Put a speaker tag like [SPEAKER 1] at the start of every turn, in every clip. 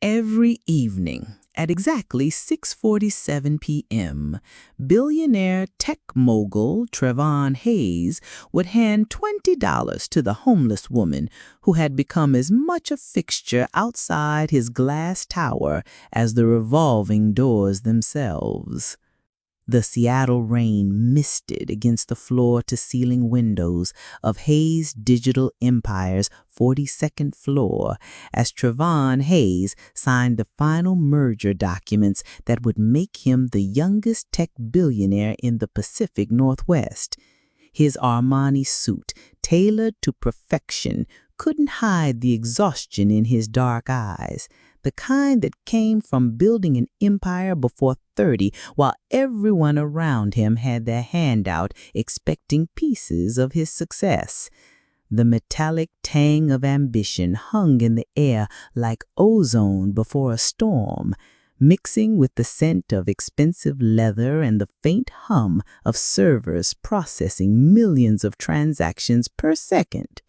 [SPEAKER 1] Every evening at exactly 6:47 p.m., billionaire tech mogul Trevon Hayes would hand $20 to the homeless woman who had become as much a fixture outside his glass tower as the revolving doors themselves. The Seattle rain misted against the floor-to-ceiling windows of Hayes Digital Empire's 42nd floor as Trevon Hayes signed the final merger documents that would make him the youngest tech billionaire in the Pacific Northwest. His Armani suit, tailored to perfection, couldn't hide the exhaustion in his dark eyes, the kind that came from building an empire before 30 while everyone around him had their hand out expecting pieces of his success. The metallic tang of ambition hung in the air like ozone before a storm, mixing with the scent of expensive leather and the faint hum of servers processing millions of transactions per second.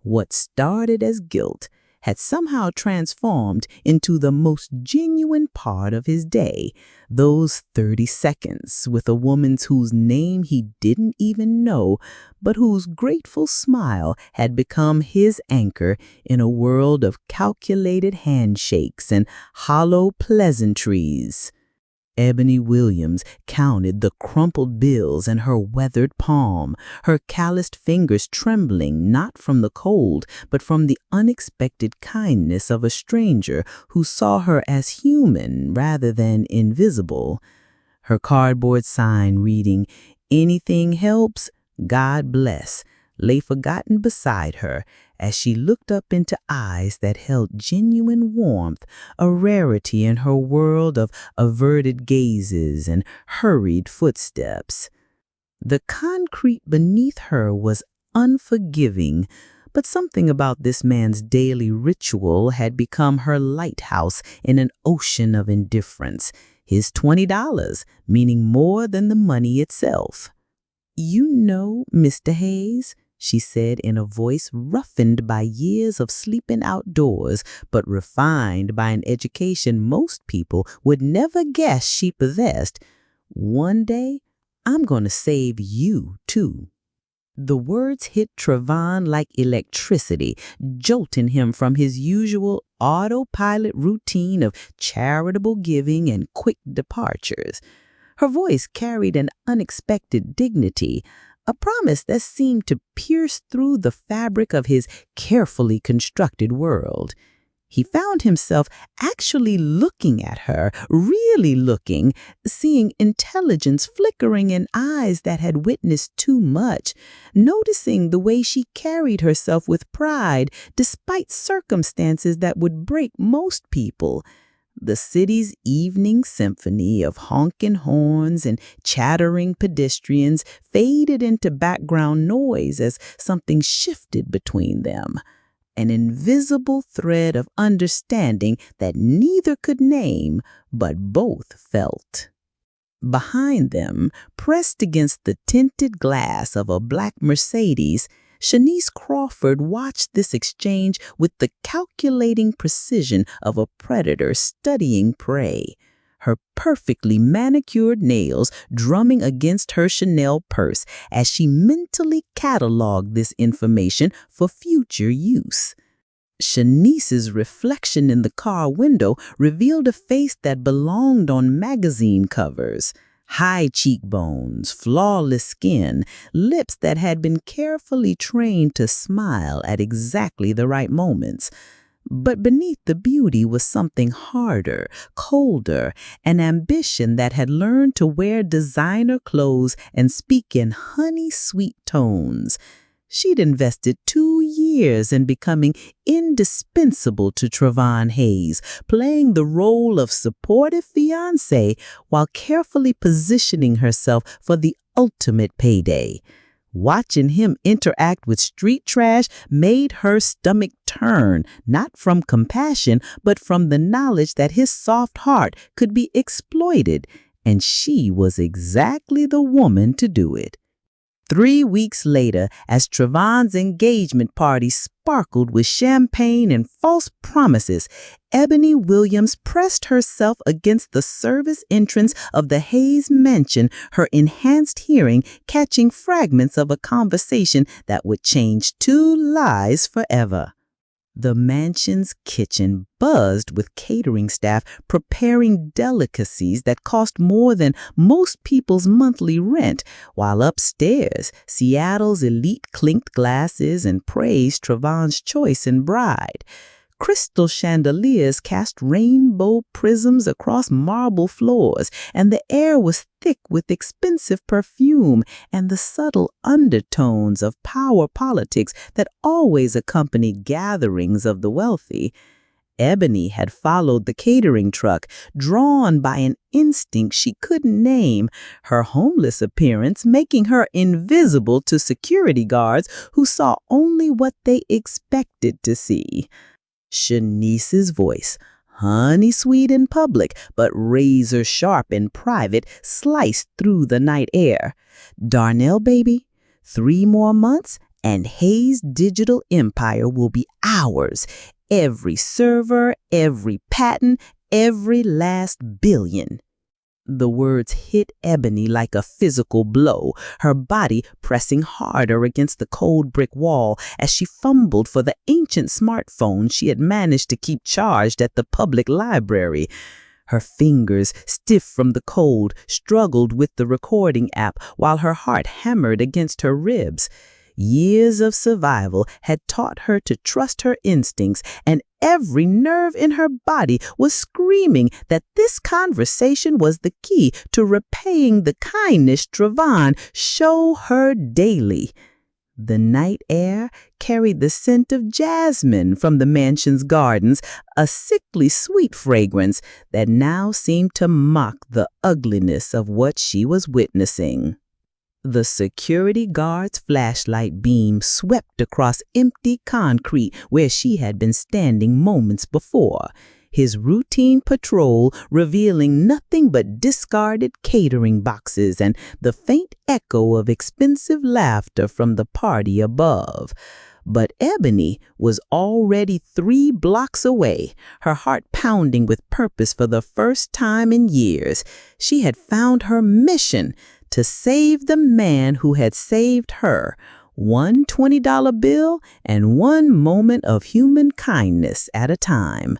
[SPEAKER 1] What started as guilt had somehow transformed into the most genuine part of his day, those 30 seconds with a woman whose name he didn't even know, but whose grateful smile had become his anchor in a world of calculated handshakes and hollow pleasantries. Ebony Williams counted the crumpled bills in her weathered palm, her calloused fingers trembling not from the cold, but from the unexpected kindness of a stranger who saw her as human rather than invisible. Her cardboard sign reading, "Anything helps, God bless," lay forgotten beside her as she looked up into eyes that held genuine warmth, a rarity in her world of averted gazes and hurried footsteps. The concrete beneath her was unforgiving, but something about this man's daily ritual had become her lighthouse in an ocean of indifference, his $20 meaning more than the money itself. "You know, Mr. Hayes," she said in a voice roughened by years of sleeping outdoors, but refined by an education most people would never guess she possessed, "one day, I'm going to save you, too." The words hit Trevon like electricity, jolting him from his usual autopilot routine of charitable giving and quick departures. Her voice carried an unexpected dignity, a promise that seemed to pierce through the fabric of his carefully constructed world. He found himself actually looking at her, really looking, seeing intelligence flickering in eyes that had witnessed too much, noticing the way she carried herself with pride despite circumstances that would break most people. The city's evening symphony of honking horns and chattering pedestrians faded into background noise as something shifted between them, an invisible thread of understanding that neither could name, but both felt. Behind them, pressed against the tinted glass of a black Mercedes, Shanice Crawford watched this exchange with the calculating precision of a predator studying prey, her perfectly manicured nails drumming against her Chanel purse as she mentally cataloged this information for future use. Shanice's reflection in the car window revealed a face that belonged on magazine covers. High cheekbones, flawless skin, lips that had been carefully trained to smile at exactly the right moments. But beneath the beauty was something harder, colder, an ambition that had learned to wear designer clothes and speak in honey-sweet tones. She'd invested 2 years in becoming indispensable to Trevon Hayes, playing the role of supportive fiancée while carefully positioning herself for the ultimate payday. Watching him interact with street trash made her stomach turn, not from compassion, but from the knowledge that his soft heart could be exploited, and she was exactly the woman to do it. 3 weeks later, as Trevon's engagement party sparkled with champagne and false promises, Ebony Williams pressed herself against the service entrance of the Hayes mansion, her enhanced hearing catching fragments of a conversation that would change 2 lives forever. The mansion's kitchen buzzed with catering staff preparing delicacies that cost more than most people's monthly rent, while upstairs, Seattle's elite clinked glasses and praised Trevon's choice in bride. Crystal chandeliers cast rainbow prisms across marble floors, and the air was thick with expensive perfume and the subtle undertones of power politics that always accompany gatherings of the wealthy. Ebony had followed the catering truck, drawn by an instinct she couldn't name, her homeless appearance making her invisible to security guards who saw only what they expected to see. Shanice's voice, honey sweet in public but razor sharp in private, sliced through the night air. Darnell, baby, 3 more months and Hayes' digital empire will be ours. Every server, every patent, every last billion. The words hit Ebony like a physical blow, her body pressing harder against the cold brick wall as she fumbled for the ancient smartphone she had managed to keep charged at the public library. Her fingers, stiff from the cold, struggled with the recording app while her heart hammered against her ribs. Years of survival had taught her to trust her instincts, and every nerve in her body was screaming that this conversation was the key to repaying the kindness Trevon showed her daily. The night air carried the scent of jasmine from the mansion's gardens, a sickly sweet fragrance that now seemed to mock the ugliness of what she was witnessing. The security guard's flashlight beam swept across empty concrete where she had been standing moments before, his routine patrol revealing nothing but discarded catering boxes and the faint echo of expensive laughter from the party above. But Ebony was already 3 blocks away, her heart pounding with purpose for the first time in years. She had found her mission: to save the man who had saved her, 1 $20 bill and 1 moment of human kindness at a time.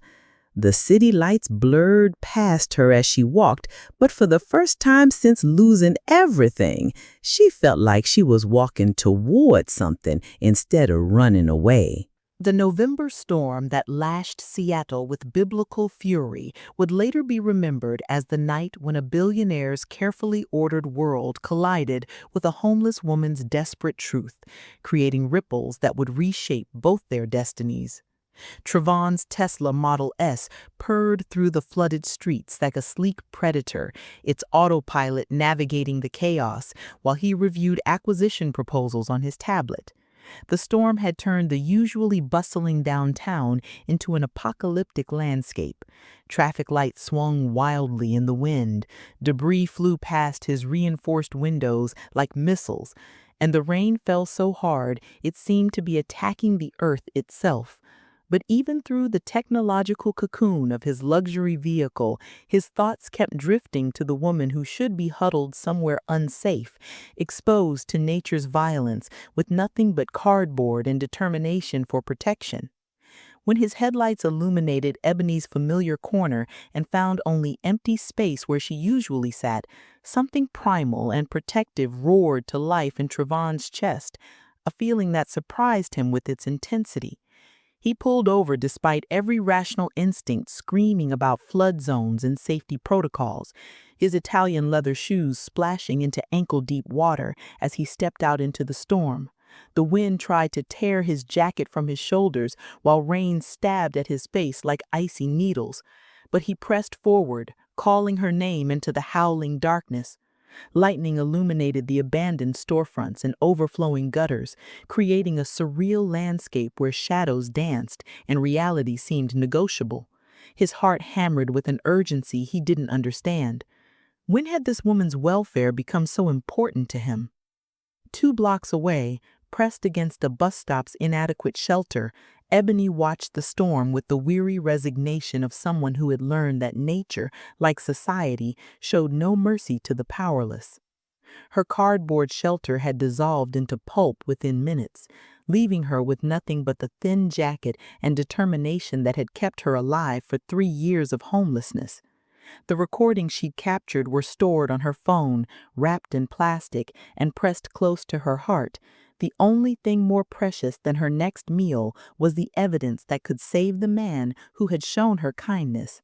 [SPEAKER 1] The city lights blurred past her as she walked, but for the first time since losing everything, she felt like she was walking toward something instead of running away.
[SPEAKER 2] The November storm that lashed Seattle with biblical fury would later be remembered as the night when a billionaire's carefully ordered world collided with a homeless woman's desperate truth, creating ripples that would reshape both their destinies. Trevon's Tesla Model S purred through the flooded streets like a sleek predator, its autopilot navigating the chaos while he reviewed acquisition proposals on his tablet. The storm had turned the usually bustling downtown into an apocalyptic landscape. Traffic lights swung wildly in the wind, debris flew past his reinforced windows like missiles, and the rain fell so hard it seemed to be attacking the earth itself. But even through the technological cocoon of his luxury vehicle, his thoughts kept drifting to the woman who should be huddled somewhere unsafe, exposed to nature's violence with nothing but cardboard and determination for protection. When his headlights illuminated Ebony's familiar corner and found only empty space where she usually sat, something primal and protective roared to life in Trevon's chest, a feeling that surprised him with its intensity. He pulled over despite every rational instinct screaming about flood zones and safety protocols, his Italian leather shoes splashing into ankle-deep water as he stepped out into the storm. The wind tried to tear his jacket from his shoulders while rain stabbed at his face like icy needles. But he pressed forward, calling her name into the howling darkness. Lightning illuminated the abandoned storefronts and overflowing gutters, creating a surreal landscape where shadows danced and reality seemed negotiable. His heart hammered with an urgency he didn't understand. When had this woman's welfare become so important to him? 2 blocks away, pressed against a bus stop's inadequate shelter, Ebony watched the storm with the weary resignation of someone who had learned that nature, like society, showed no mercy to the powerless. Her cardboard shelter had dissolved into pulp within minutes, leaving her with nothing but the thin jacket and determination that had kept her alive for 3 years of homelessness. The recordings she'd captured were stored on her phone, wrapped in plastic and pressed close to her heart. The only thing more precious than her next meal was the evidence that could save the man who had shown her kindness.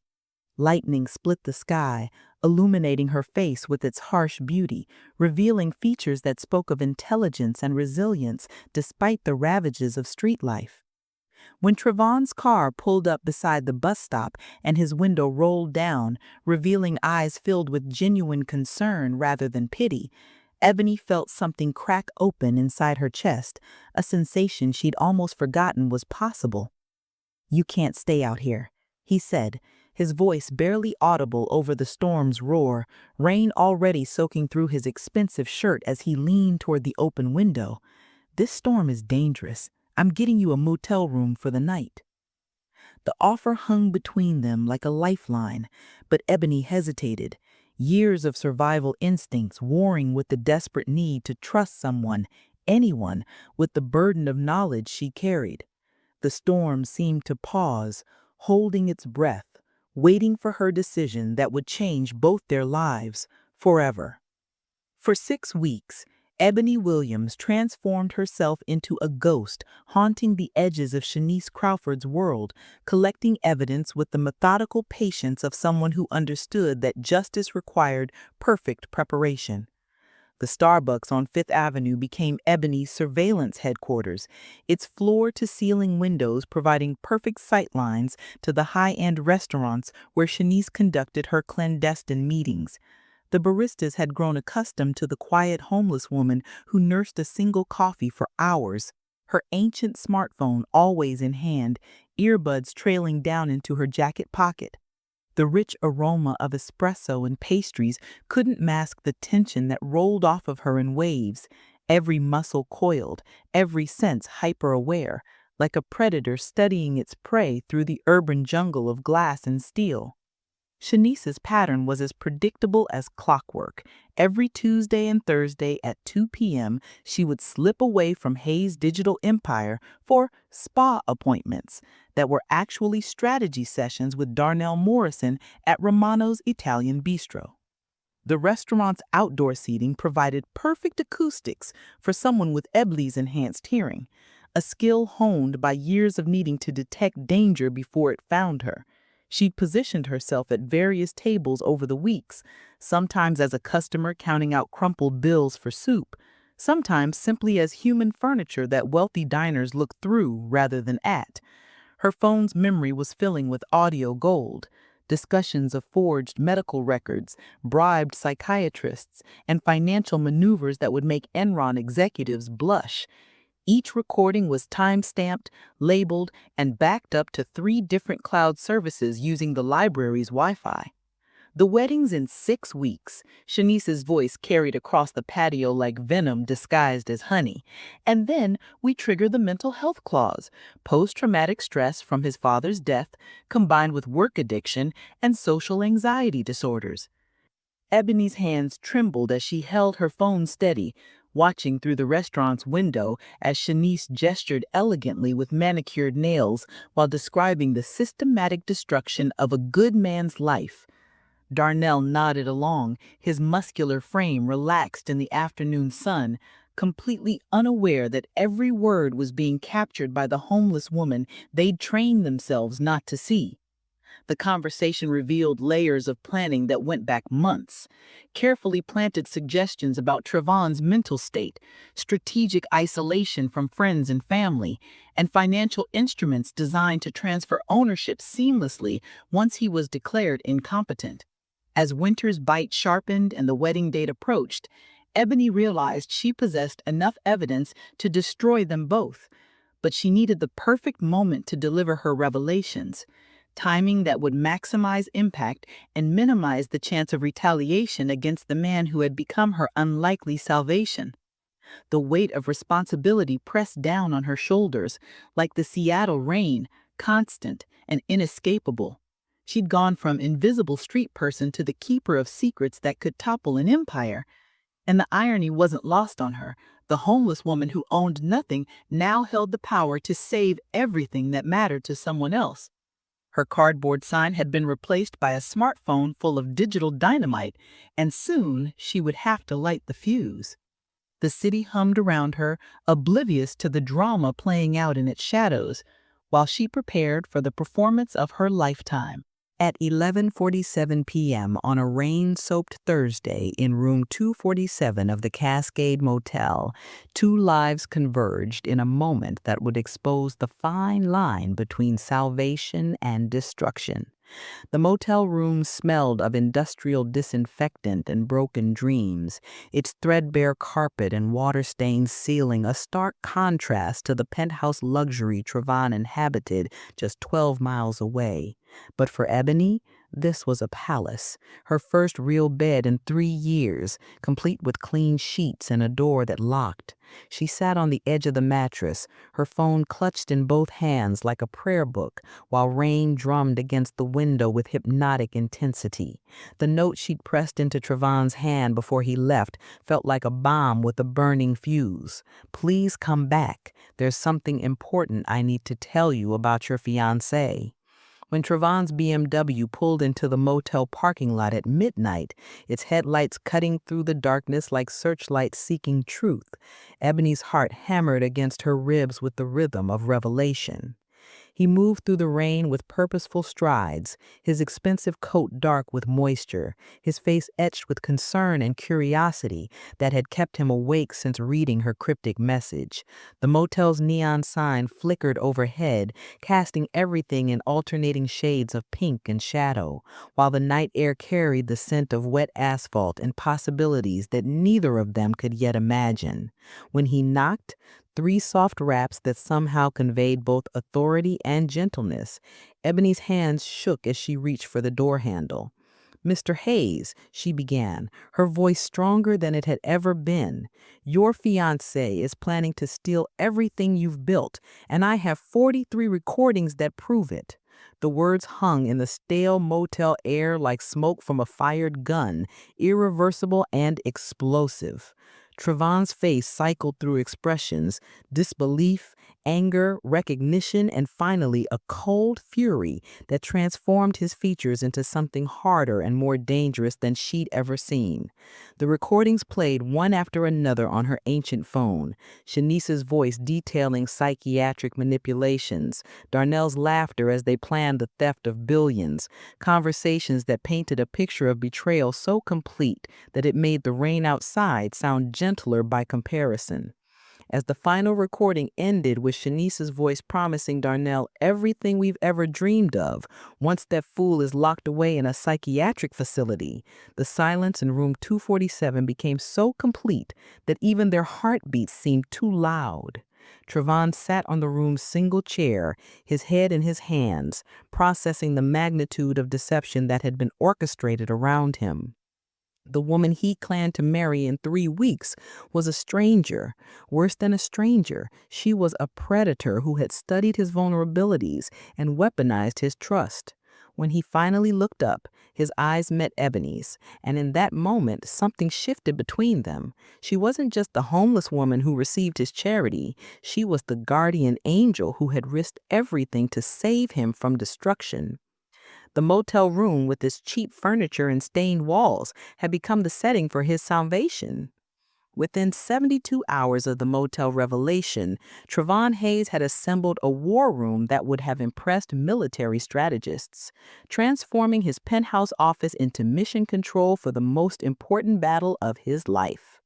[SPEAKER 2] Lightning split the sky, illuminating her face with its harsh beauty, revealing features that spoke of intelligence and resilience despite the ravages of street life. When Trevon's car pulled up beside the bus stop and his window rolled down, revealing eyes filled with genuine concern rather than pity, Ebony felt something crack open inside her chest, a sensation she'd almost forgotten was possible. "You can't stay out here," he said, his voice barely audible over the storm's roar, rain already soaking through his expensive shirt as he leaned toward the open window. "This storm is dangerous. I'm getting you a motel room for the night." The offer hung between them like a lifeline, but Ebony hesitated, years of survival instincts warring with the desperate need to trust someone, anyone, with the burden of knowledge she carried. The storm seemed to pause, holding its breath, waiting for her decision that would change both their lives forever. For 6 weeks, Ebony Williams transformed herself into a ghost, haunting the edges of Shanice Crawford's world, collecting evidence with the methodical patience of someone who understood that justice required perfect preparation. The Starbucks on Fifth Avenue became Ebony's surveillance headquarters, its floor-to-ceiling windows providing perfect sightlines to the high-end restaurants where Shanice conducted her clandestine meetings. The baristas had grown accustomed to the quiet homeless woman who nursed a single coffee for hours, her ancient smartphone always in hand, earbuds trailing down into her jacket pocket. The rich aroma of espresso and pastries couldn't mask the tension that rolled off of her in waves, every muscle coiled, every sense hyper-aware, like a predator studying its prey through the urban jungle of glass and steel. Shanice's pattern was as predictable as clockwork. Every Tuesday and Thursday at 2 p.m., she would slip away from Hayes' digital empire for spa appointments that were actually strategy sessions with Darnell Morrison at Romano's Italian Bistro. The restaurant's outdoor seating provided perfect acoustics for someone with Ebony's enhanced hearing, a skill honed by years of needing to detect danger before it found her. She'd positioned herself at various tables over the weeks, sometimes as a customer counting out crumpled bills for soup, sometimes simply as human furniture that wealthy diners looked through rather than at. Her phone's memory was filling with audio gold, discussions of forged medical records, bribed psychiatrists, and financial maneuvers that would make Enron executives blush. Each recording was time-stamped, labeled, and backed up to 3 different cloud services using the library's Wi-Fi. The weddings in 6 weeks, Shanice's voice carried across the patio like venom disguised as honey. And then we trigger the mental health clause, post-traumatic stress from his father's death, combined with work addiction and social anxiety disorders. Ebony's hands trembled as she held her phone steady, watching through the restaurant's window as Shanice gestured elegantly with manicured nails while describing the systematic destruction of a good man's life. Darnell nodded along, his muscular frame relaxed in the afternoon sun, completely unaware that every word was being captured by the homeless woman they'd trained themselves not to see. The conversation revealed layers of planning that went back months, carefully planted suggestions about Trevon's mental state, strategic isolation from friends and family, and financial instruments designed to transfer ownership seamlessly once he was declared incompetent. As winter's bite sharpened and the wedding date approached, Ebony realized she possessed enough evidence to destroy them both, but she needed the perfect moment to deliver her revelations. Timing that would maximize impact and minimize the chance of retaliation against the man who had become her unlikely salvation. The weight of responsibility pressed down on her shoulders, like the Seattle rain, constant and inescapable. She'd gone from invisible street person to the keeper of secrets that could topple an empire. And the irony wasn't lost on her. The homeless woman who owned nothing now held the power to save everything that mattered to someone else. Her cardboard sign had been replaced by a smartphone full of digital dynamite, and soon she would have to light the fuse. The city hummed around her, oblivious to the drama playing out in its shadows, while she prepared for the performance of her lifetime. At 11:47 p.m. on a rain-soaked Thursday in room 247 of the Cascade Motel, two lives converged in a moment that would expose the fine line between salvation and destruction. The motel room smelled of industrial disinfectant and broken dreams, its threadbare carpet and water-stained ceiling a stark contrast to the penthouse luxury Trevon inhabited just 12 miles away. But for Ebony, this was a palace, her first real bed in 3 years, complete with clean sheets and a door that locked. She sat on the edge of the mattress, her phone clutched in both hands like a prayer book, while rain drummed against the window with hypnotic intensity. The note she'd pressed into Trevon's hand before he left felt like a bomb with a burning fuse. "Please come back. There's something important I need to tell you about your fiancé." When Trevon's BMW pulled into the motel parking lot at midnight, its headlights cutting through the darkness like searchlights seeking truth, Ebony's heart hammered against her ribs with the rhythm of revelation. He moved through the rain with purposeful strides, his expensive coat dark with moisture, his face etched with concern and curiosity that had kept him awake since reading her cryptic message. The motel's neon sign flickered overhead, casting everything in alternating shades of pink and shadow, while the night air carried the scent of wet asphalt and possibilities that neither of them could yet imagine. When he knocked, 3 soft raps that somehow conveyed both authority and gentleness. Ebony's hands shook as she reached for the door handle. "Mr. Hayes," she began, her voice stronger than it had ever been, "your fiancé is planning to steal everything you've built, and I have 43 recordings that prove it." The words hung in the stale motel air like smoke from a fired gun, irreversible and explosive. Trevon's face cycled through expressions, disbelief, anger, recognition, and finally a cold fury that transformed his features into something harder and more dangerous than she'd ever seen. The recordings played one after another on her ancient phone, Shanice's voice detailing psychiatric manipulations, Darnell's laughter as they planned the theft of billions, conversations that painted a picture of betrayal so complete that it made the rain outside sound gentler by comparison. As the final recording ended with Shanice's voice promising Darnell everything we've ever dreamed of once that fool is locked away in a psychiatric facility, the silence in room 247 became so complete that even their heartbeats seemed too loud. Trevon sat on the room's single chair, his head in his hands, processing the magnitude of deception that had been orchestrated around him. The woman he planned to marry in 3 weeks was a stranger. Worse than a stranger, she was a predator who had studied his vulnerabilities and weaponized his trust. When he finally looked up, his eyes met Ebony's, and in that moment, something shifted between them. She wasn't just the homeless woman who received his charity. She was the guardian angel who had risked everything to save him from destruction. The motel room, with its cheap furniture and stained walls, had become the setting for his salvation. Within 72 hours of the motel revelation, Trevon Hayes had assembled a war room that would have impressed military strategists, transforming his penthouse office into mission control for the most important battle of his life.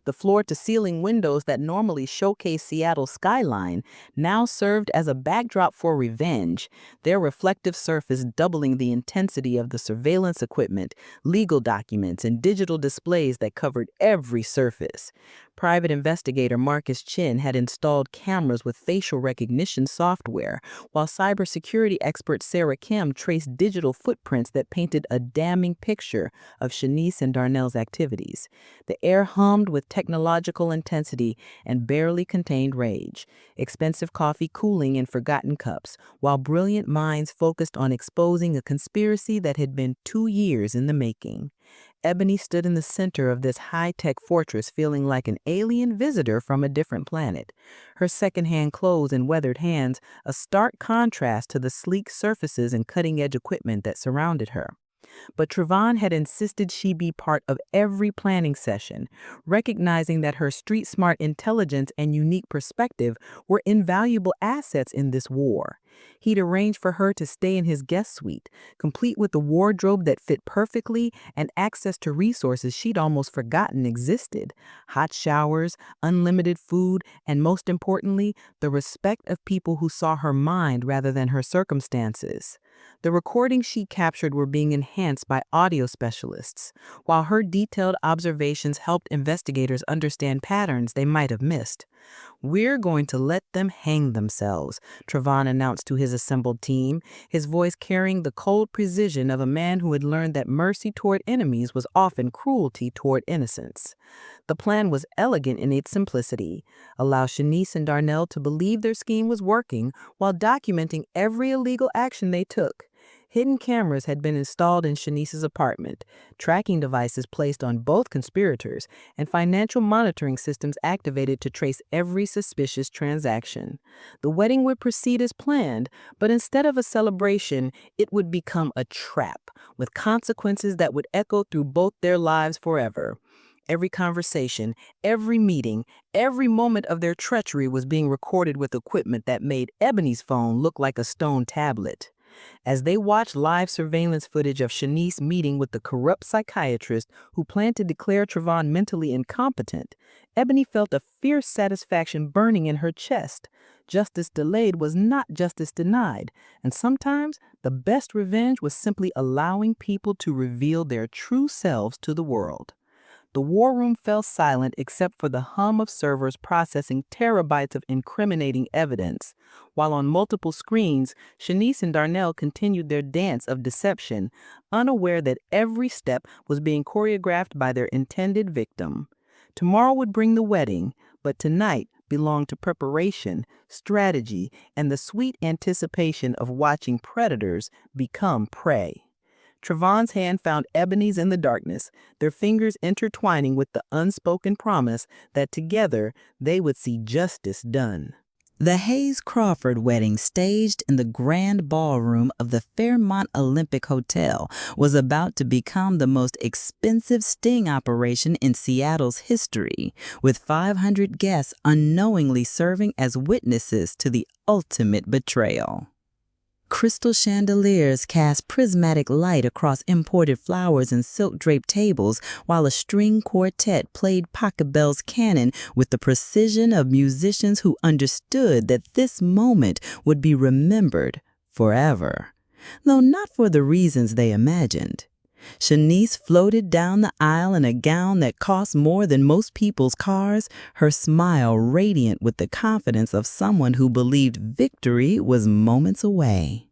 [SPEAKER 2] The floor-to-ceiling windows that normally showcase Seattle's skyline now served as a backdrop for revenge, their reflective surface doubling the intensity of the surveillance equipment, legal documents, and digital displays that covered every surface. Private investigator Marcus Chin had installed cameras with facial recognition software, while cybersecurity expert Sarah Kim traced digital footprints that painted a damning picture of Shanice and Darnell's activities. The air hummed with technological intensity and barely contained rage, expensive coffee cooling in forgotten cups, while brilliant minds focused on exposing a conspiracy that had been 2 years in the making. Ebony stood in the center of this high-tech fortress feeling like an alien visitor from a different planet. Her second-hand clothes and weathered hands, a stark contrast to the sleek surfaces and cutting-edge equipment that surrounded her. But Trevon had insisted she be part of every planning session, recognizing that her street-smart intelligence and unique perspective were invaluable assets in this war. He'd arranged for her to stay in his guest suite, complete with a wardrobe that fit perfectly and access to resources she'd almost forgotten existed: hot showers, unlimited food, and most importantly, the respect of people who saw her mind rather than her circumstances. The recordings she captured were being enhanced by audio specialists, while her detailed observations helped investigators understand patterns they might have missed. "We're going to let them hang themselves," Trevon announced to his assembled team, his voice carrying the cold precision of a man who had learned that mercy toward enemies was often cruelty toward innocents. The plan was elegant in its simplicity: allow Shanice and Darnell to believe their scheme was working while documenting every illegal action they took. Hidden cameras had been installed in Shanice's apartment, tracking devices placed on both conspirators, and financial monitoring systems activated to trace every suspicious transaction. The wedding would proceed as planned, but instead of a celebration, it would become a trap, with consequences that would echo through both their lives forever. Every conversation, every meeting, every moment of their treachery was being recorded with equipment that made Ebony's phone look like a stone tablet. As they watched live surveillance footage of Shanice meeting with the corrupt psychiatrist who planned to declare Trevon mentally incompetent, Ebony felt a fierce satisfaction burning in her chest. Justice delayed was not justice denied, and sometimes the best revenge was simply allowing people to reveal their true selves to the world. The war room fell silent except for the hum of servers processing terabytes of incriminating evidence, while on multiple screens, Shanice and Darnell continued their dance of deception, unaware that every step was being choreographed by their intended victim. Tomorrow would bring the wedding, but tonight belonged to preparation, strategy, and the sweet anticipation of watching predators become prey. Trevon's hand found Ebony's in the darkness, their fingers intertwining with the unspoken promise that together they would see justice done.
[SPEAKER 1] The Hayes-Crawford wedding, staged in the grand ballroom of the Fairmont Olympic Hotel, was about to become the most expensive sting operation in Seattle's history, with 500 guests unknowingly serving as witnesses to the ultimate betrayal. Crystal chandeliers cast prismatic light across imported flowers and silk-draped tables, while a string quartet played Pachelbel's canon with the precision of musicians who understood that this moment would be remembered forever, though not for the reasons they imagined. Shanice floated down the aisle in a gown that cost more than most people's cars, her smile radiant with the confidence of someone who believed victory was moments away.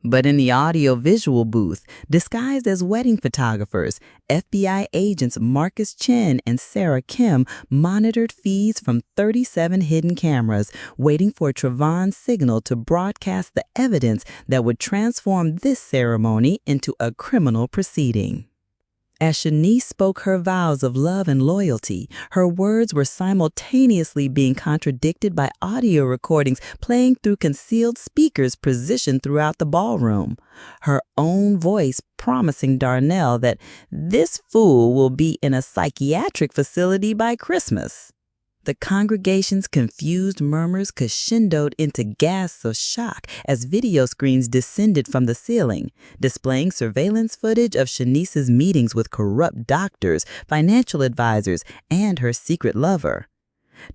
[SPEAKER 1] But in the audio-visual booth, disguised as wedding photographers, FBI agents Marcus Chin and Sarah Kim monitored feeds from 37 hidden cameras, waiting for Trevon's signal to broadcast the evidence that would transform this ceremony into a criminal proceeding. As Shanice spoke her vows of love and loyalty, her words were simultaneously being contradicted by audio recordings playing through concealed speakers positioned throughout the ballroom. Her own voice promising Darnell that this fool will be in a psychiatric facility by Christmas. The congregation's confused murmurs crescendoed into gasps of shock as video screens descended from the ceiling, displaying surveillance footage of Shanice's meetings with corrupt doctors, financial advisors, and her secret lover.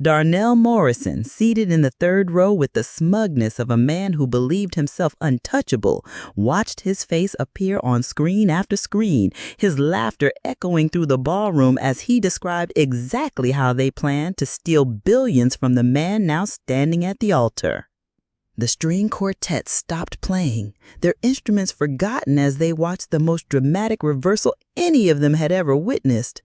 [SPEAKER 1] Darnell Morrison, seated in the third row with the smugness of a man who believed himself untouchable, watched his face appear on screen after screen, his laughter echoing through the ballroom as he described exactly how they planned to steal billions from the man now standing at the altar. The string quartet stopped playing, their instruments forgotten as they watched the most dramatic reversal any of them had ever witnessed.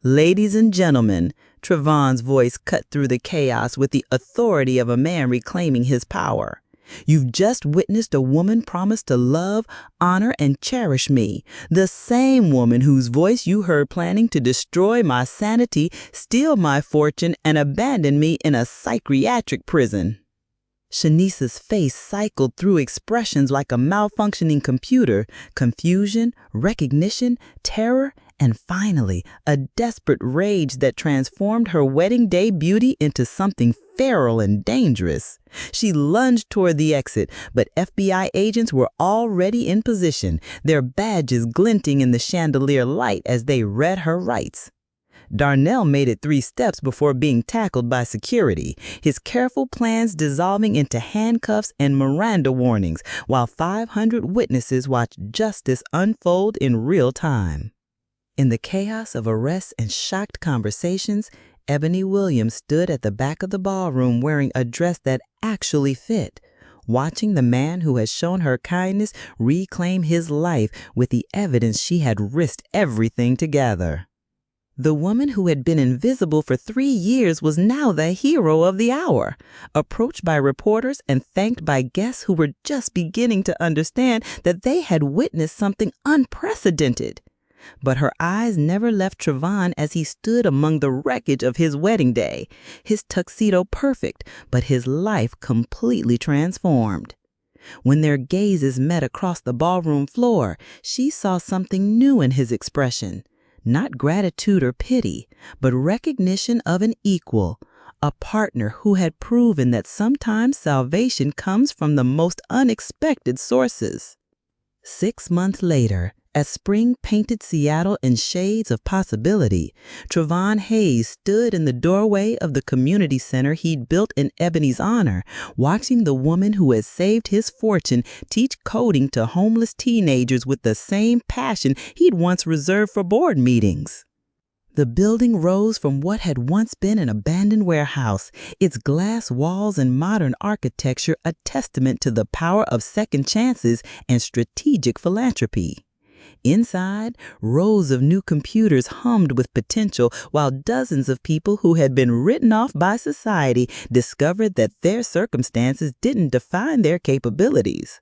[SPEAKER 1] "Ladies and gentlemen," Trevon's voice cut through the chaos with the authority of a man reclaiming his power. "You've just witnessed a woman promise to love, honor, and cherish me, the same woman whose voice you heard planning to destroy my sanity, steal my fortune, and abandon me in a psychiatric prison." Shanice's face cycled through expressions like a malfunctioning computer: confusion, recognition, terror, and finally, a desperate rage that transformed her wedding day beauty into something feral and dangerous. She lunged toward the exit, but FBI agents were already in position, their badges glinting in the chandelier light as they read her rights. Darnell made it 3 steps before being tackled by security, his careful plans dissolving into handcuffs and Miranda warnings, while 500 witnesses watched justice unfold in real time. In the chaos of arrests and shocked conversations, Ebony Williams stood at the back of the ballroom wearing a dress that actually fit, watching the man who had shown her kindness reclaim his life with the evidence she had risked everything to gather. The woman who had been invisible for 3 years was now the hero of the hour, approached by reporters and thanked by guests who were just beginning to understand that they had witnessed something unprecedented. But her eyes never left Trevon as he stood among the wreckage of his wedding day, his tuxedo perfect, but his life completely transformed. When their gazes met across the ballroom floor, she saw something new in his expression. Not gratitude or pity, but recognition of an equal, a partner who had proven that sometimes salvation comes from the most unexpected sources. 6 months later, as spring painted Seattle in shades of possibility, Trevon Hayes stood in the doorway of the community center he'd built in Ebony's honor, watching the woman who had saved his fortune teach coding to homeless teenagers with the same passion he'd once reserved for board meetings. The building rose from what had once been an abandoned warehouse, its glass walls and modern architecture a testament to the power of second chances and strategic philanthropy. Inside, rows of new computers hummed with potential, while dozens of people who had been written off by society discovered that their circumstances didn't define their capabilities.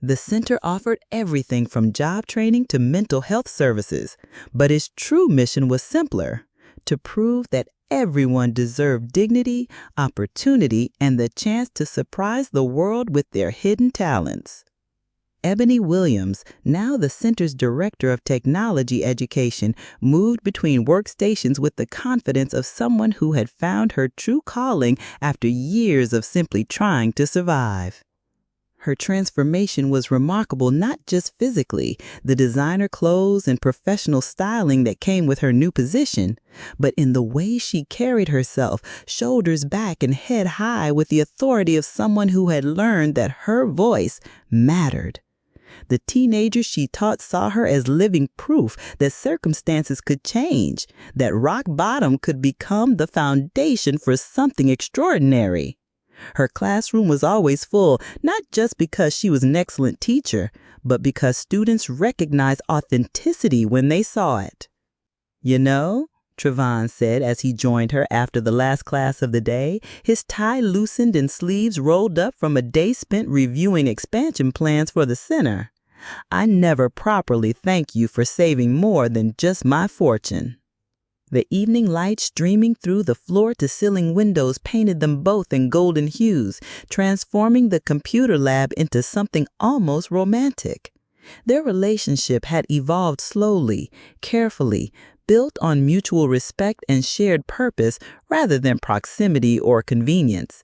[SPEAKER 1] The center offered everything from job training to mental health services, but its true mission was simpler: to prove that everyone deserved dignity, opportunity, and the chance to surprise the world with their hidden talents. Ebony Williams, now the center's director of technology education, moved between workstations with the confidence of someone who had found her true calling after years of simply trying to survive. Her transformation was remarkable not just physically, the designer clothes and professional styling that came with her new position, but in the way she carried herself, shoulders back and head high with the authority of someone who had learned that her voice mattered. The teenagers she taught saw her as living proof that circumstances could change, that rock bottom could become the foundation for something extraordinary. Her classroom was always full, not just because she was an excellent teacher, but because students recognized authenticity when they saw it. "You know," Trevon said as he joined her after the last class of the day, his tie loosened and sleeves rolled up from a day spent reviewing expansion plans for the center, "I never properly thank you for saving more than just my fortune." The evening light streaming through the floor-to-ceiling windows painted them both in golden hues, transforming the computer lab into something almost romantic. Their relationship had evolved slowly, carefully, built on mutual respect and shared purpose rather than proximity or convenience.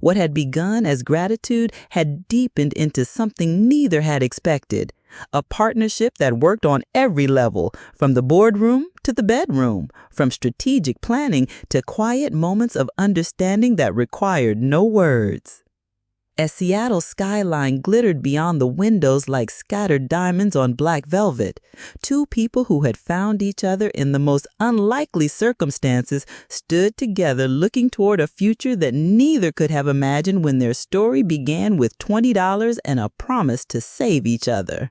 [SPEAKER 1] What had begun as gratitude had deepened into something neither had expected, A partnership that worked on every level, from the boardroom to the bedroom, from strategic planning to quiet moments of understanding that required no words. As Seattle's skyline glittered beyond the windows like scattered diamonds on black velvet, two people who had found each other in the most unlikely circumstances stood together looking toward a future that neither could have imagined when their story began with $20 and a promise to save each other.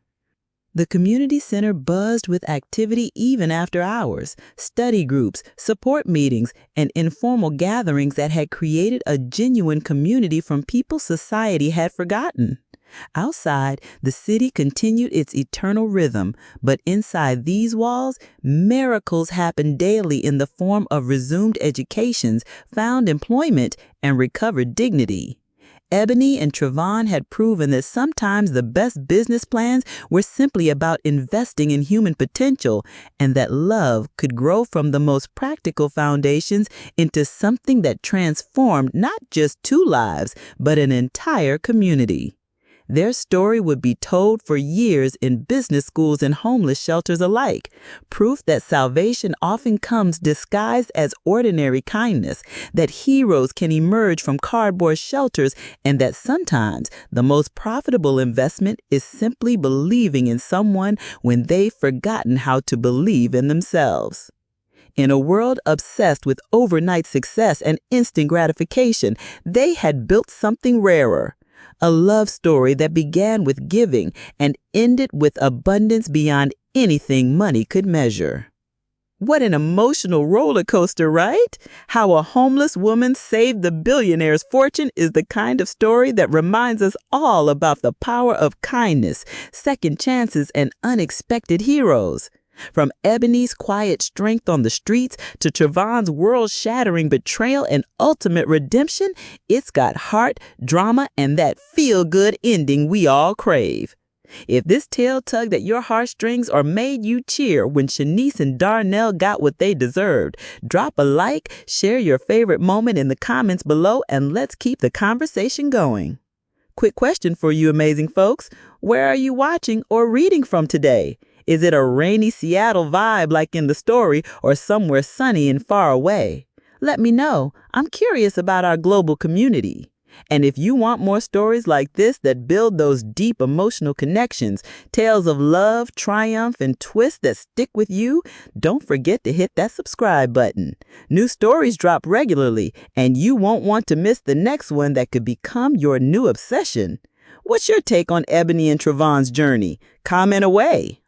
[SPEAKER 1] The community center buzzed with activity even after hours, study groups, support meetings, and informal gatherings that had created a genuine community from people society had forgotten. Outside, the city continued its eternal rhythm, but inside these walls, miracles happened daily in the form of resumed educations, found employment, and recovered dignity. Ebony and Trevon had proven that sometimes the best business plans were simply about investing in human potential, and that love could grow from the most practical foundations into something that transformed not just two lives, but an entire community. Their story would be told for years in business schools and homeless shelters alike, proof that salvation often comes disguised as ordinary kindness, that heroes can emerge from cardboard shelters, and that sometimes the most profitable investment is simply believing in someone when they've forgotten how to believe in themselves. In a world obsessed with overnight success and instant gratification, they had built something rarer. A love story that began with giving and ended with abundance beyond anything money could measure. What an emotional roller coaster, right? How a homeless woman saved the billionaire's fortune is the kind of story that reminds us all about the power of kindness, second chances, and unexpected heroes. From Ebony's quiet strength on the streets to Trevon's world-shattering betrayal and ultimate redemption, it's got heart, drama, and that feel-good ending we all crave. If this tale tugged at your heartstrings or made you cheer when Shanice and Darnell got what they deserved, drop a like, share your favorite moment in the comments below, and let's keep the conversation going. Quick question for you amazing folks. Where are you watching or reading from today? Is it a rainy Seattle vibe like in the story, or somewhere sunny and far away? Let me know. I'm curious about our global community. And if you want more stories like this that build those deep emotional connections, tales of love, triumph, and twists that stick with you, don't forget to hit that subscribe button. New stories drop regularly, and you won't want to miss the next one that could become your new obsession. What's your take on Ebony and Trevon's journey? Comment away.